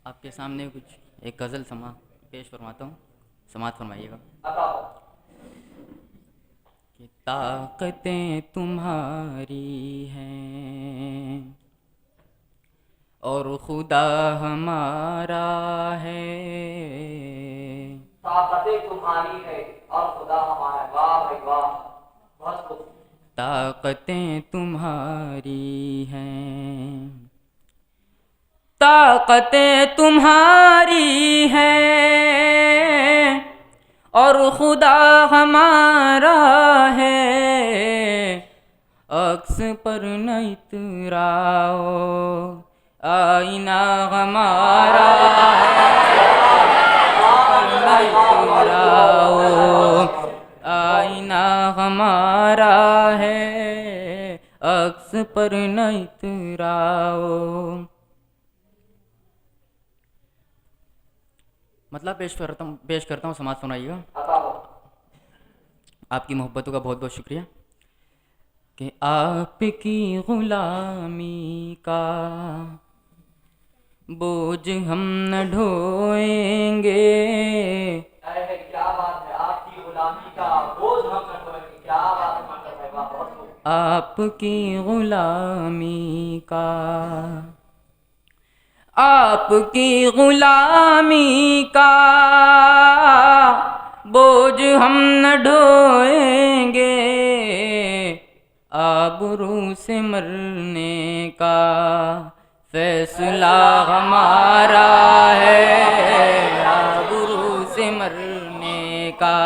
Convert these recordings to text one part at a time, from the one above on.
आपके सामने कुछ एक गज़ल समा पेश फरमाता हूँ, समात फरमाइएगा। कि ताकतें तुम्हारी हैं और खुदा हमारा है। ताकतें तुम्हारी है और खुदा हमारा है। वाह भाई वाह, बहुत खूब। ताकतें तुम्हारी हैं, ताकतें तुम्हारी हैं और खुदा हमारा है। अक्स पर न इतराओ, आईना हमारा है। पर न इतराओ, आईना हमारा है। अक्स पर न इतराओ। मतलब पेश करता हूँ, समाज सुनाइएगा। आपकी मोहब्बतों का बहुत बहुत शुक्रिया कि आपकी गुलामी का बोझ हम न ढोएंगे। अरे क्या बात है, आपकी गुलामी का बोझ हम न ढोएंगे। क्या बात है मास्टर भाई, वाह बहुत खूब। आपकी गुलामी का, आपकी गुलामी का बोझ हम न ढोएंगे। आबरू से मरने का फैसला हमारा है। आबरू से मरने का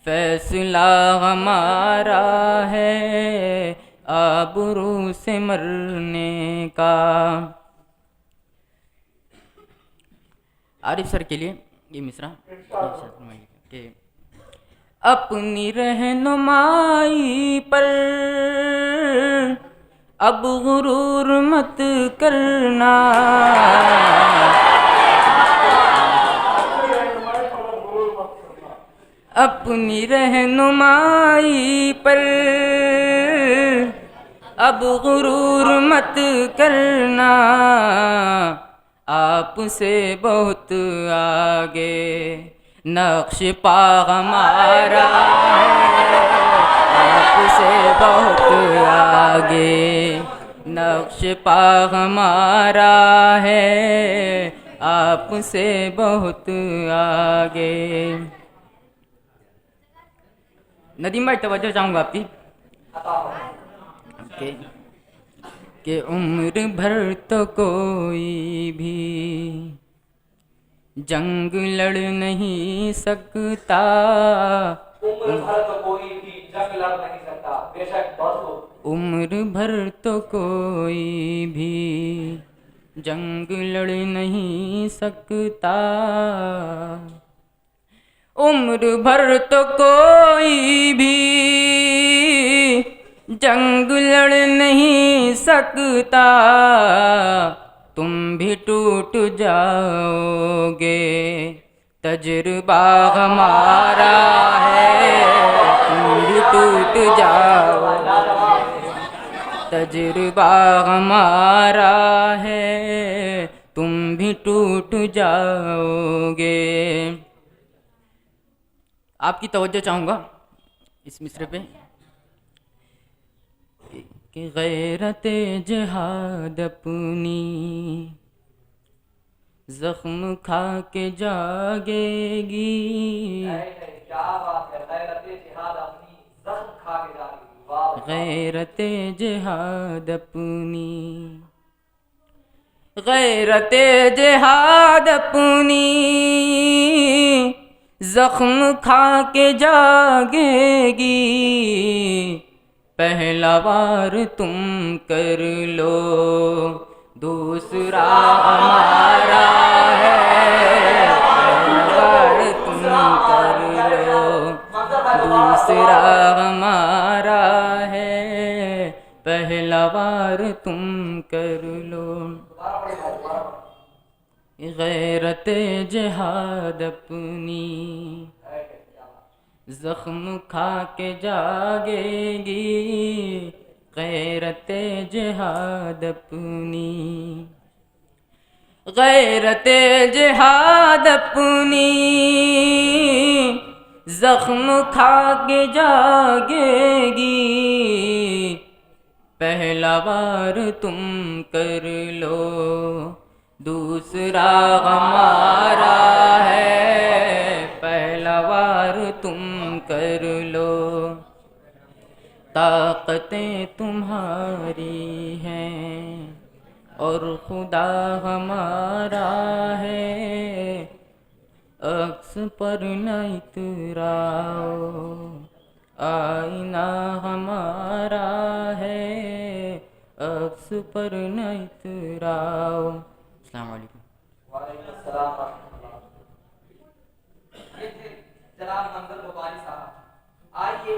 फैसला हमारा है। आबरू से मरने का। आरिफ सर के लिए ये मिसरा कि अपनी रहनुमाई पर अब गुरूर मत करना। अपनी रहनुमाई पर अब गुरूर मत करना। आपसे बहुत आगे नक्श पा हमारा है। आपसे बहुत आगे नक्श पा हमारा है। आपसे बहुत आगे। नदीम भाई तवज्जो चाहूँगा आपकी कि उम्र भर तो कोई भी जंग लड़ नहीं सकता। उम्र भर तो कोई भी जंग लड़ नहीं सकता। बेशक, बहुत खूब। उम्र भर तो कोई भी जंग लड़ नहीं सकता। उम्र भर तो कोई भी जंग लड़ नहीं सकता। तुम भी टूट जाओगे, तजुर्बा हमारा है। तुम भी टूट जाओगे, तजुर्बा हमारा है। तुम भी टूट जाओगे। आपकी तवज्जो चाहूँगा इस मिसरे पे कि गैरत जिहाद अपनी जख्म खा के जागेगी। क्या बात है, गैरत जिहाद अपनी जख्म खा के जाएगी। वाह वाह। गैरत जिहाद अपनी, गैरत जिहाद अपनी जख्म खा के जागेगी। पहला वार तुम कर लो, दूसरा हमारा है। पहला वार तुम कर लो, दूसरा हमारा है। पहला वार तुम कर लो। गैरत जिहाद अपनी जख्म खा के जागेगी। गैरत जिहाद अपनी गैरते जिहाद अपनी जख्म खा के जागेगी, पहला बार तुम कर लो, दूसरा हमारा है, पहला बार तुम कर लो। ताकतें तुम्हारी हैं और खुदा हमारा है, अक्स पर न इतराओ, आईना हमारा है, अक्स पर न इतराओ। अस्सलाम वालेकुम। वालेकुम अस्सलाम व रहमतुल्लाह। ये थे जनाब मंजर बुखारी साहब। आइए